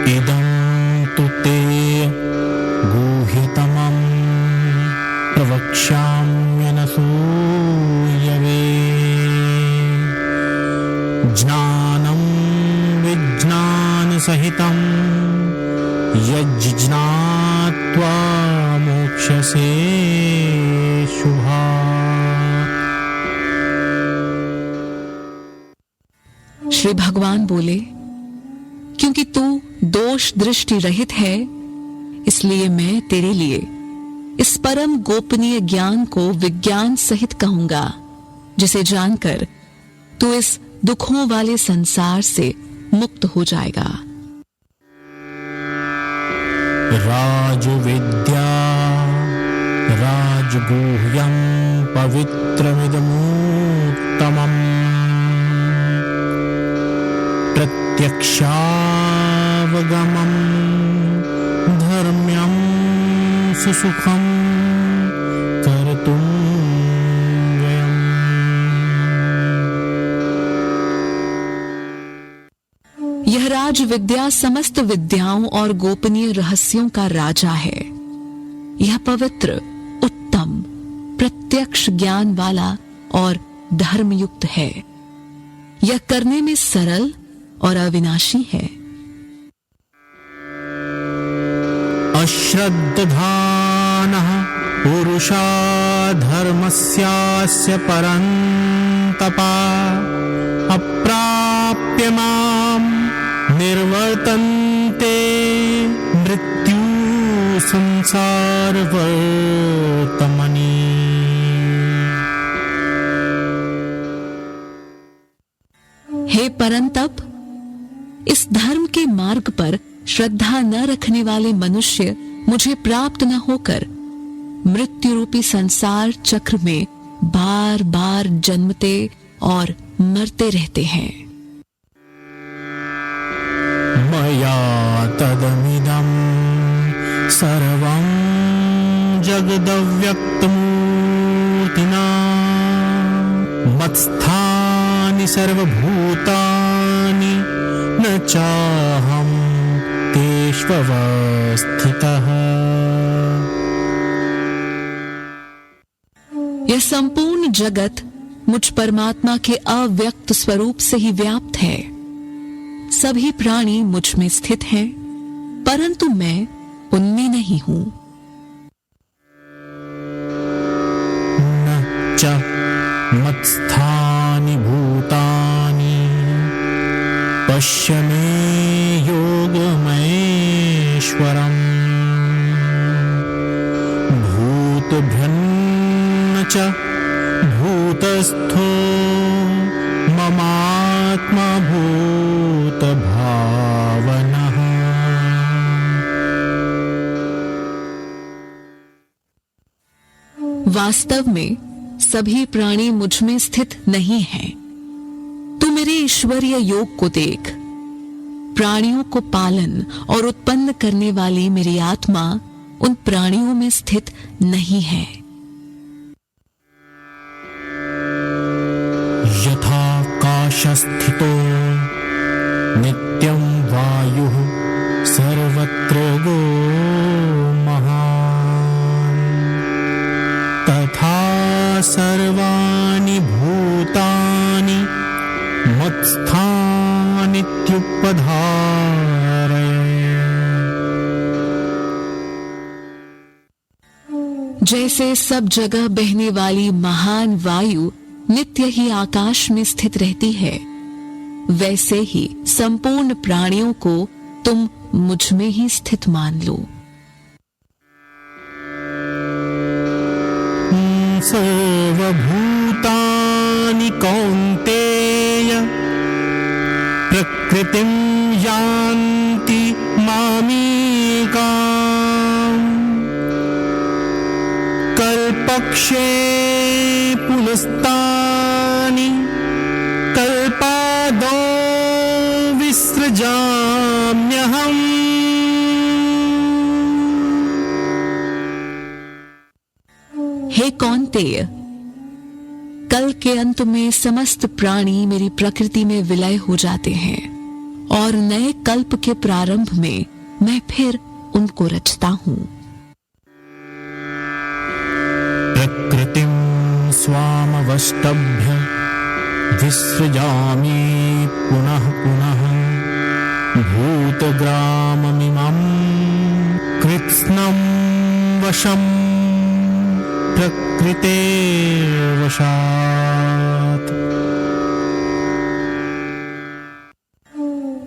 इदं तु ते गुह्यतमं प्रवक्ष्याम्यनसूयवे। ज्ञानं विज्ञानसहितं यज्ज्ञात्वा मोक्ष्यसे शुभात्। श्री भगवान बोले, क्योंकि तू दोष दृष्टि रहित है, इसलिए मैं तेरे लिए इस परम गोपनीय ज्ञान को विज्ञान सहित कहूंगा, जिसे जानकर तू इस दुखों वाले संसार से मुक्त हो जाएगा। राजविद्या राजगुह्यं पवित्रमिदमुत्तमम् प्रत्यक्षावगमम् धर्म्यं सुसुखं कर्तुं वयम्। यह राज विद्या समस्त विद्याओं और गोपनीय रहस्यों का राजा है। यह पवित्र, उत्तम, प्रत्यक्ष ज्ञान वाला और धर्मयुक्त है। यह करने में सरल और अविनाशी है। अश्रद्धानः पुरुषा धर्मस्यास्य परन्तपा अप्राप्य मां निर्वर्तन्ते मृत्यु संसारवर्तमनि। हे परंतप, इस धर्म के मार्ग पर श्रद्धा न रखने वाले मनुष्य मुझे प्राप्त न होकर मृत्यु रूपी संसार चक्र में बार बार जन्मते और मरते रहते हैं। मया तदमिदं सर्वं जगदव्यक्तमूर्तिना मत्स्थानि सर्वभूतानि न चाहं तेष्वस्थितः। यह संपूर्ण जगत मुझ परमात्मा के अव्यक्त स्वरूप से ही व्याप्त है। सभी प्राणी मुझ में स्थित हैं, परंतु मैं उनमें नहीं हूं। न च मत्स्थानि भूतानि पश्य मे योगमहेश्वरम्। भूतभृन्न च भूतस्थो ममात्मा भूतभावनः। वास्तव में सभी प्राणी मुझ में स्थित नहीं हैं। तू मेरे ईश्वरीय योग को देख। प्राणियों को पालन और उत्पन्न करने वाली मेरी आत्मा उन प्राणियों में स्थित नहीं है। यथाकाशस्थितो नित्यं वायुः सर्वत्र गो महान् तथा सर्वाणि भूतानि मत्स्थानित्युपधारय। जैसे सब जगह बहने वाली महान वायु नित्य ही आकाश में स्थित रहती है, वैसे ही संपूर्ण प्राणियों को तुम मुझ में ही स्थित मान लो। सर्वभूतानि कौन्तेय प्रकृतिं यान्ति मामेकाम्। कल्पक्षये पुनस्तानि कल्पादौ विसृजाम्यहम्। हे कौन्तेय, कल के अंत में समस्त प्राणी मेरी प्रकृति में विलय हो जाते हैं और नए कल्प के प्रारंभ में मैं फिर उनको रचता हूँ। प्रकृतिं स्वामवष्टभ्य विसृजामि पुनः पुनः भूतग्राममिमं कृत्स्नं वशं प्रकृतेर्वशात्।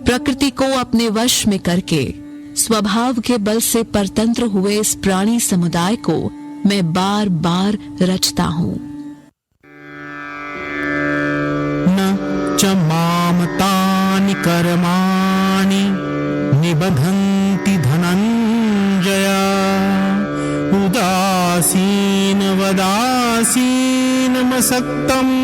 प्रकृति को अपने वश में करके स्वभाव के बल से परतंत्र हुए इस प्राणी समुदाय को मैं बार बार रचता हूँ। न च माम तानि कर्माणि निबधन्ति धनञ्जय उदासीन वदासीनमसक्तम्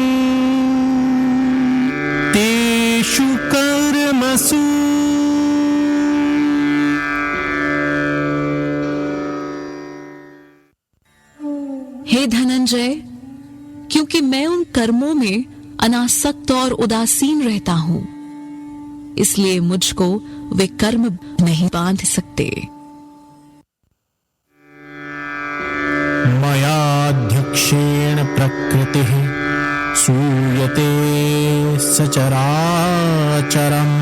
तेषु कर्मसु। हे धनंजय, क्योंकि मैं उन कर्मों में अनासक्त और उदासीन रहता हूं, इसलिए मुझको वे कर्म नहीं बांध सकते। मयाध्यक्षेण प्रकृतिः सूयते सचराचरम्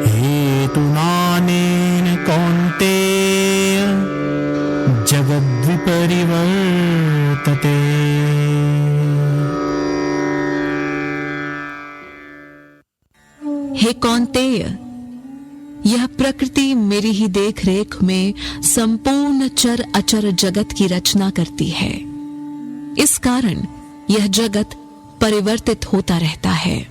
हेतुनानेन कौन्तेय जगद्विपरिवर्तते। हे कौन्तेय, यह प्रकृति मेरी ही देख रेख में संपूर्ण चर अचर जगत की रचना करती है। इस कारण यह जगत परिवर्तित होता रहता है।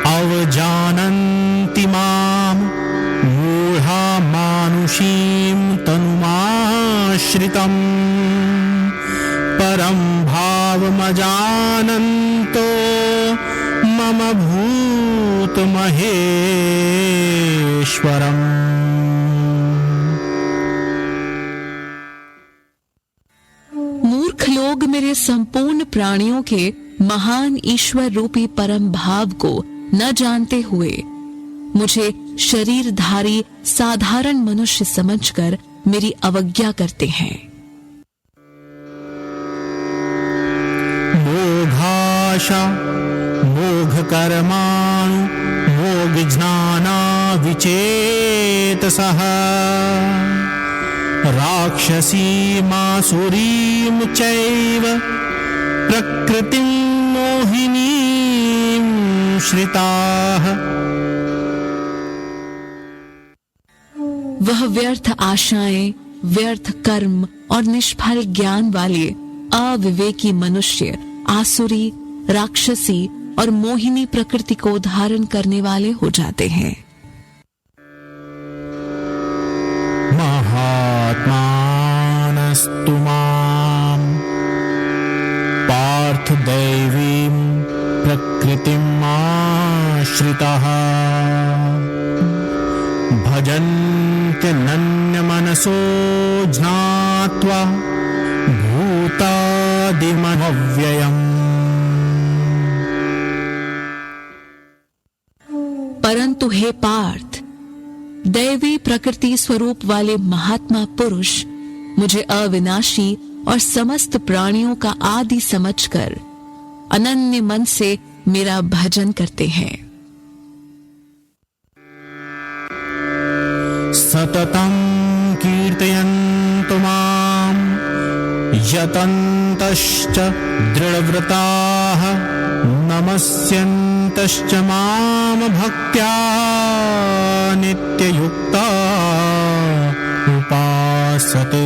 अवजानन्ति मां मूढ़ा मानुषीं तनुमाश्रितम् परं भावमजानन्तो मम भूतमहेश्वरम्। मूर्ख लोग मेरे संपूर्ण प्राणियों के महान ईश्वर रूपी परम भाव को न जानते हुए मुझे शरीरधारी साधारण मनुष्य समझकर मेरी अवज्ञा करते हैं। मोघाशा मोघकर्माणु मोघज्ञाना विचेतसः राक्षसीमासुरीं चैव प्रकृतिं मोहिनीं श्रिताः। वह व्यर्थ आशाएं, व्यर्थ कर्म और निष्फल ज्ञान वाले अविवेकी मनुष्य आसुरी, राक्षसी और मोहिनी प्रकृति को धारण करने वाले हो जाते हैं। महात्मानस्तु मां पार्थ दैवीं प्रकृतिम् आश्रिताः भजन्त्यनन्यमनसो ज्ञात्वा भूतादिमव्ययम्। परंतु हे पार्थ, दैवी प्रकृति स्वरूप वाले महात्मा पुरुष मुझे अविनाशी और समस्त प्राणियों का आदि समझकर अनन्य मन से मेरा भजन करते हैं। सततं कीर्तयन्तु मां यतन्तश्च दृढव्रताः नमस्यन्तश्च मां भक्त्या नित्ययुक्ता उपासते।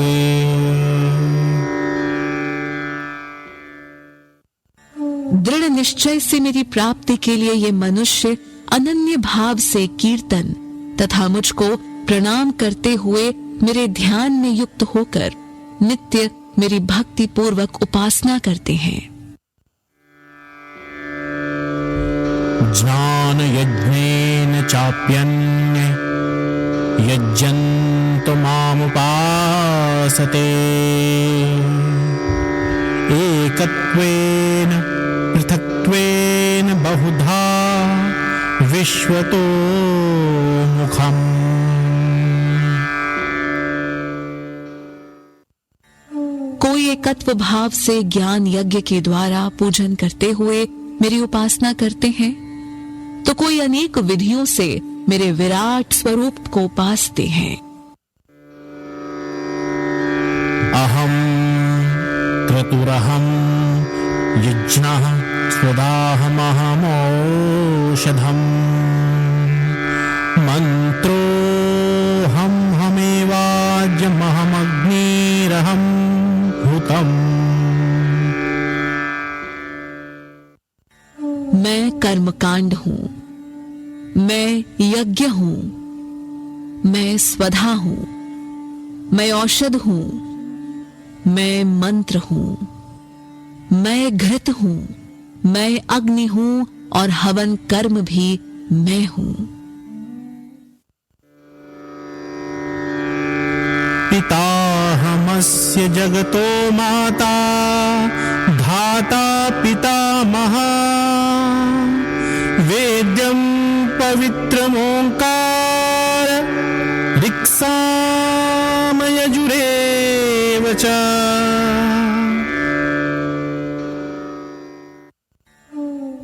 दृढ़ निश्चय से मेरी प्राप्ति के लिए ये मनुष्य अनन्य भाव से कीर्तन तथा मुझको प्रणाम करते हुए मेरे ध्यान में युक्त होकर नित्य मेरी भक्ति पूर्वक उपासना करते हैं। ज्ञान यज्ञेन चाप्यन्य यज्ञन्तो मामुपासते एकत्वेन पृथक्त्वेन बहुधा विश्वतो मुखम्। कोई एकत्व भाव से ज्ञान यज्ञ के द्वारा पूजन करते हुए मेरी उपासना करते हैं, तो कोई अनेक विधियों से मेरे विराट स्वरूप को उपासते हैं। अहम क्रतुरहम यज्ञः स्वदाहमहमौषधम् मंत्रोऽहं हमेवाज्यमहमग्निरहं हुतम्। मैं कर्मकांड हूं, मैं यज्ञ हूं, मैं स्वधा हूं, मैं औषध हूं, मैं मंत्र हूं, मैं घृत हूं, मैं अग्नि हूं और हवन कर्म भी मैं हूं। पिताहमस्य जगतो माता धाता पितामहः वेद्यं पवित्रमोंकार ऋक्सामयजुरेव च।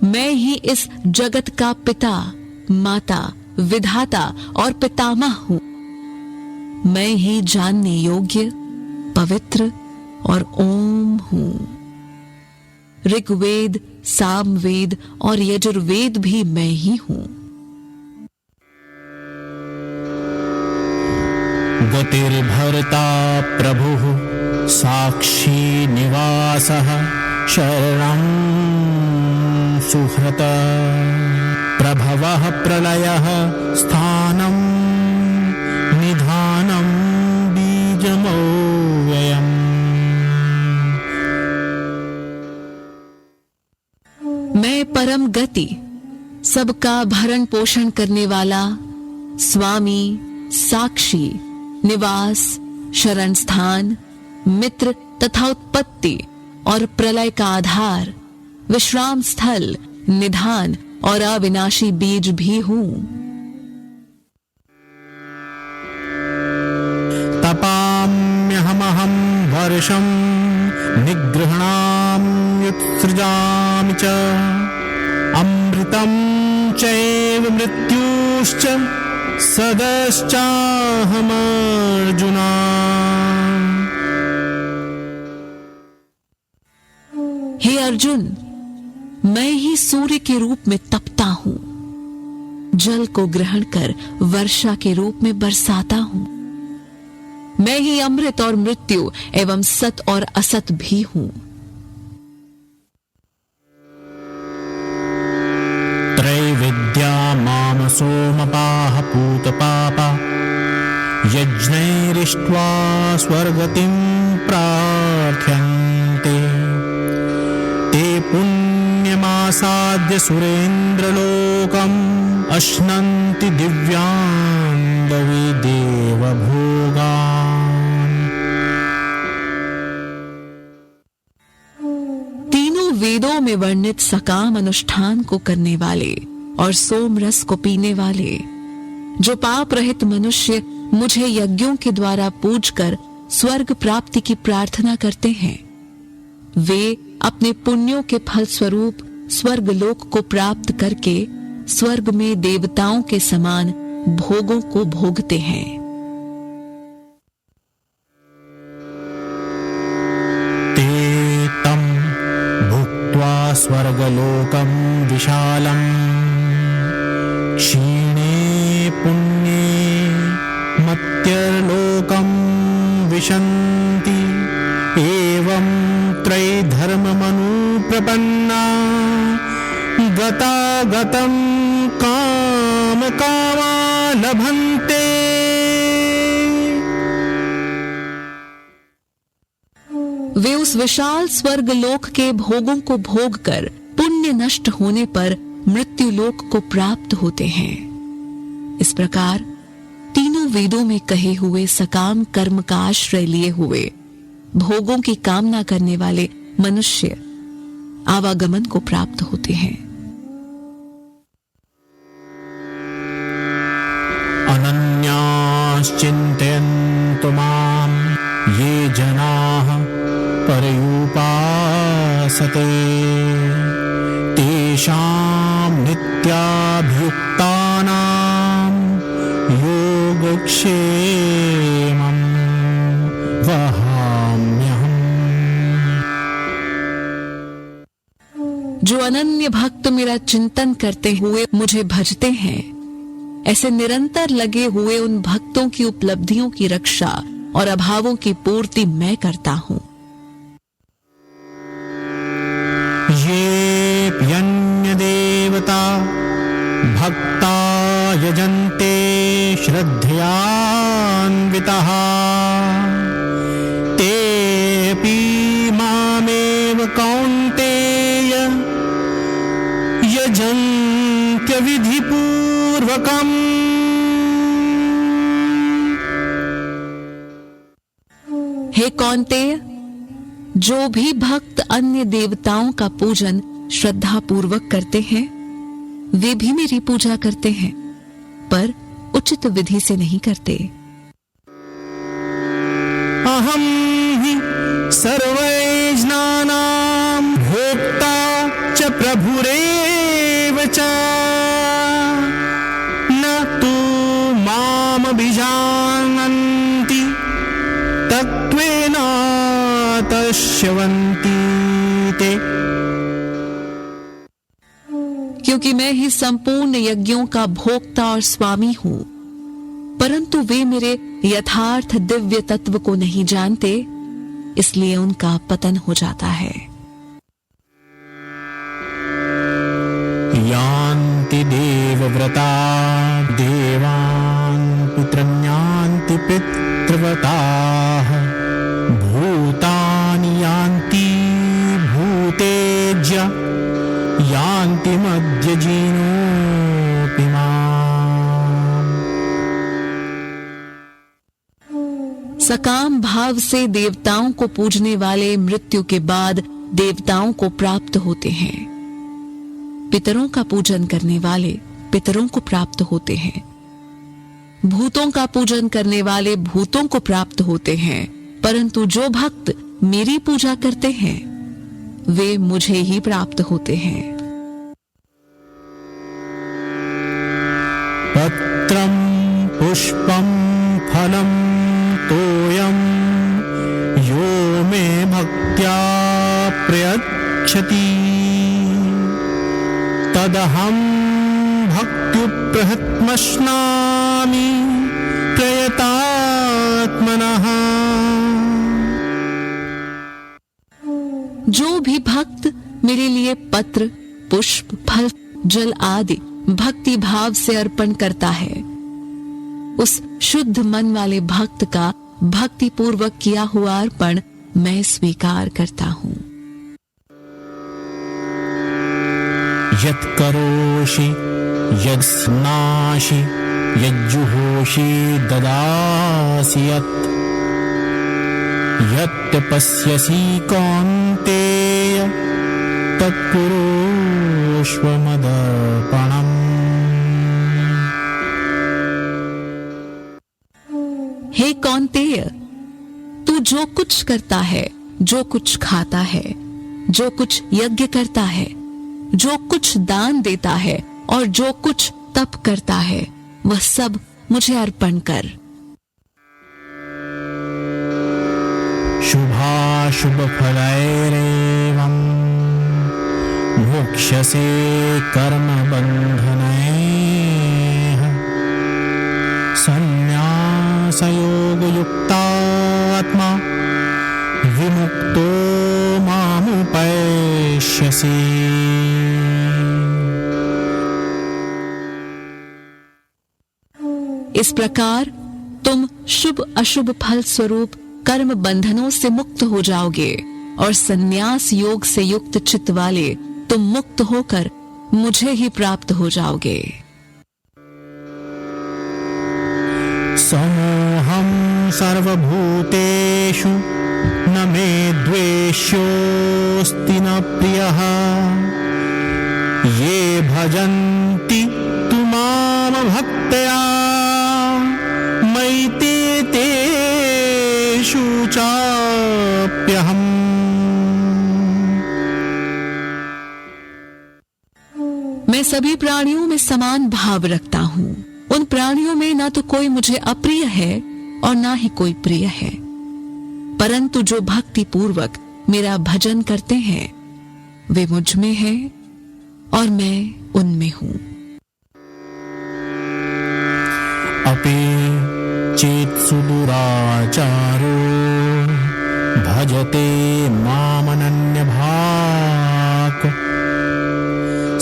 मैं ही इस जगत का पिता, माता, विधाता और पितामह हूं। मैं ही जानने योग्य, पवित्र और ओम हूं। ऋग्वेद, सामवेद और यजुर्वेद भी मैं ही हूं। गतिर्भर्ता प्रभुः साक्षी निवासः शरणं सुहृत प्रभवः प्रलयः स्थानं निधानं बीजमव्ययम्। मैं परम गति, सबका भरण पोषण करने वाला, स्वामी, साक्षी, निवास, शरण स्थान, मित्र तथा उत्पत्ति और प्रलय का आधार, विश्राम स्थल, निधान और अविनाशी बीज भी हूं। तपाम्यहमहं वर्षं निगृह्णाम्युत्सृजामि च अमृतं चैव मृत्युश्च सदश्चाहमर्जुना। हे अर्जुन, मैं ही सूर्य के रूप में तपता हूं, जल को ग्रहण कर वर्षा के रूप में बरसाता हूं। मैं ही अमृत और मृत्यु एवं सत और असत भी हूं। त्रैविद्या माम सोमपाः पूतपापा यज्ञैरिष्ट्वा स्वर्गतिं प्रार्थयन्ते ते पुण्यमासाद्य सुरेन्द्रलोकम् अश्नन्ति दिव्यान् देवभोगान्। तीनों वेदों में वर्णित सकाम अनुष्ठान को करने वाले और सोम रस को पीने वाले जो पाप रहित मनुष्य मुझे यज्ञों के द्वारा पूजकर स्वर्ग प्राप्ति की प्रार्थना करते हैं, वे अपने पुण्यों के फल स्वरूप स्वर्ग लोक को प्राप्त करके स्वर्ग में देवताओं के समान भोगों को भोगते हैं। ते तं भुक्त्वा स्वर्गलोकं विशालम् क्षीणे पुण्ये मर्त्यलोकं विशन्ति एवं त्रैधर्ममनुप्रपन्ना गतागतं कामकामा लभन्ते। वे उस विशाल स्वर्ग लोक के भोगों को भोग कर पुण्य नष्ट होने पर मृत्यु लोक को प्राप्त होते हैं। इस प्रकार तीनों वेदों में कहे हुए सकाम कर्म का आश्रय लिए हुए भोगों की कामना करने वाले मनुष्य आवागमन को प्राप्त होते हैं। वर्तते तेषां नित्याभियुक्तानां योगक्षेमं वहाम्यहम्। जो अनन्य भक्त मेरा चिंतन करते हुए मुझे भजते हैं, ऐसे निरंतर लगे हुए उन भक्तों की उपलब्धियों की रक्षा और अभावों की पूर्ति मैं करता हूं। येऽप्यन्य देवता भक्ता यजन्ते श्रद्धयान्विताः तेऽपि मामेव कौन्तेय यजन्त्य विधिपूर्वकम्। हे कौन्तेय, जो भी भक्त अन्य देवताओं का पूजन श्रद्धा पूर्वक करते हैं, वे भी मेरी पूजा करते हैं, पर उचित विधि से नहीं करते। अहं हि सर्वैर्जनानां भोक्ता च प्रभुरेव च न तु मामभिजानन्ति तत्त्वेन तस्यवन्ति ते। क्योंकि मैं ही संपूर्ण यज्ञों का भोक्ता और स्वामी हूं, परंतु वे मेरे यथार्थ दिव्य तत्व को नहीं जानते, इसलिए उनका पतन हो जाता है। यान्ति देवव्रता देवान् पितृन्यान्ति पितृव्रताः भूतानि यान्ति भूतेज्य यान्ति मध्यजीनोऽपि माम्। सकाम भाव से देवताओं को पूजने वाले मृत्यु के बाद देवताओं को प्राप्त होते हैं। पितरों का पूजन करने वाले पितरों को प्राप्त होते हैं। भूतों का पूजन करने वाले भूतों को प्राप्त होते हैं, परंतु जो भक्त मेरी पूजा करते हैं वे मुझे ही प्राप्त होते हैं। पत्रं पुष्पं फलं तोयं यो मे भक्त्या प्रयच्छति तदहं भक्त्युप्रहृतमश्नामि प्रयतात्मनः। जो भी भक्त मेरे लिए पत्र, पुष्प, फल, जल आदि भक्ति भाव से अर्पण करता है, उस शुद्ध मन वाले भक्त का भक्ति पूर्वक किया हुआ अर्पण मैं स्वीकार करता हूं। यत् करोषि यज्ञासि यज्जुहोषि ददासि यत् पश्यसि कौन्तेय तत्कुरुष्व मदर्पणम्। हे कौन्तेय, तू जो कुछ करता है, जो कुछ खाता है, जो कुछ यज्ञ करता है, जो कुछ दान देता है और जो कुछ तप करता है, वह सब मुझे अर्पण कर। शुभाशुभ फलैरेवं मोक्ष्यसे कर्म बन्धनैः संन्यासयोगयुक्तात्मा विमुक्तो मामुपैष्यसि। इस प्रकार तुम शुभ अशुभ फल स्वरूप कर्म बंधनों से मुक्त हो जाओगे और संन्यास योग से युक्त चित्त वाले तुम मुक्त होकर मुझे ही प्राप्त हो जाओगे। समोहं सर्वभूतेषु न मे द्वेष्योऽस्ति न प्रियः ये भजन्ति तु मां भक्त्या मयि ते तेषु चाप्यहम्। मैं सभी प्राणियों में समान भाव रखता हूँ। उन प्राणियों में ना तो कोई मुझे अप्रिय है और ना ही कोई प्रिय है, परंतु जो भक्ति पूर्वक मेरा भजन करते हैं वे मुझ में हैं और मैं उनमें हूं। अपि चेत् सुदुराचारो भजते मामनन्यभाक्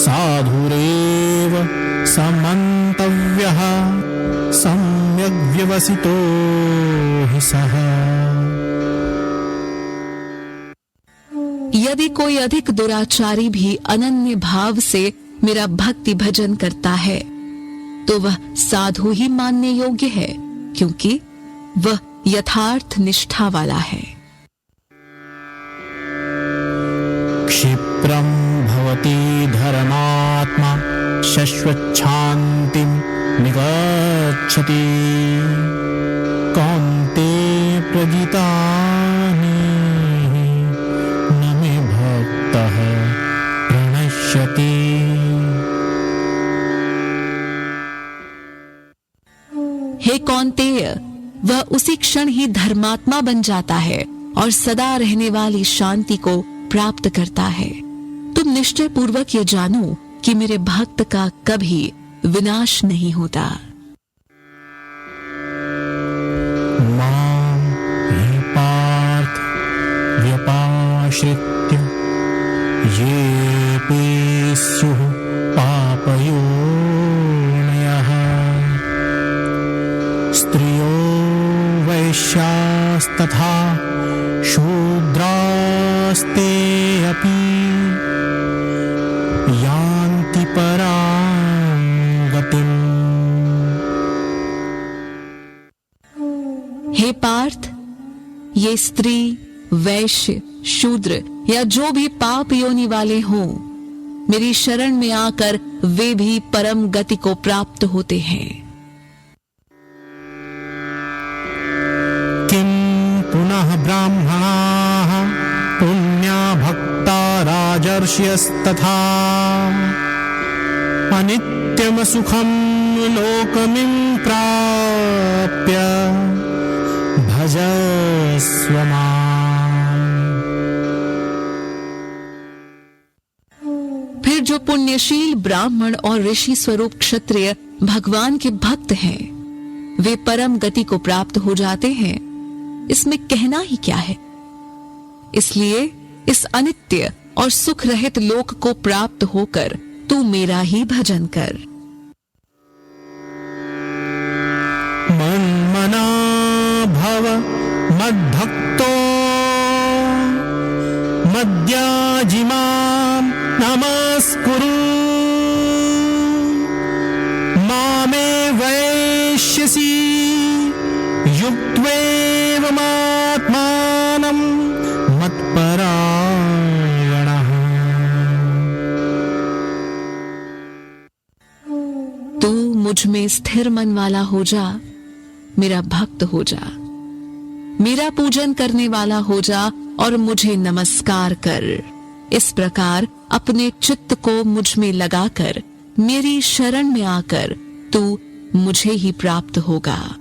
साधुरेव समन्तव्यः सम्यग् व्यवसितो हि सः। यदि कोई अधिक दुराचारी भी अनन्य भाव से मेरा भक्ति भजन करता है तो वह साधु ही मानने योग्य है, क्योंकि वह यथार्थ निष्ठा वाला है। क्षिप्रं भवति धर्मात्मा शश्वच्छान्तिं निगच्छति कौन्ते प्रजितानि न मे भक्तः प्रणश्यति। हे कौन्तेय, वह उसी क्षण ही धर्मात्मा बन जाता है और सदा रहने वाली शांति को प्राप्त करता है। तुम निश्चय पूर्वक ये जानो कि मेरे भक्त का कभी विनाश नहीं होता। मां हि पार्थ व्यपाश्रित्य येऽपि स्युः पापयोनयः स्त्रियो वैश्यास्तथा शूद्रास्ते अपि यान्ति परां गतिम्। हे पार्थ, ये स्त्री, वैश्य, शूद्र या जो भी पाप योनि वाले हों, मेरी शरण में आकर वे भी परम गति को प्राप्त होते हैं। किं पुनः ब्राह्मणाः पुण्या भक्ता राजर्षयस्तथा अनित्यमसुखं लोकमिं प्राप्य भजस्व माम्। फिर जो पुण्यशील ब्राह्मण और ऋषि स्वरूप क्षत्रिय भगवान के भक्त हैं, वे परम गति को प्राप्त हो जाते हैं। इसमें कहना ही क्या है। इसलिए इस अनित्य और सुख रहित लोक को प्राप्त होकर तू मेरा ही भजन कर। मन्मना भव मद्भक्तो मद्याजी मां नमस्कुरु मामे वैश्यसि युक्त्वेवमात्मानं मत्परायणः। तू मुझ में स्थिर मन वाला हो जा, मेरा भक्त हो जा, मेरा पूजन करने वाला हो जा और मुझे नमस्कार कर। इस प्रकार अपने चित्त को मुझ में लगाकर मेरी शरण में आकर तू मुझे ही प्राप्त होगा।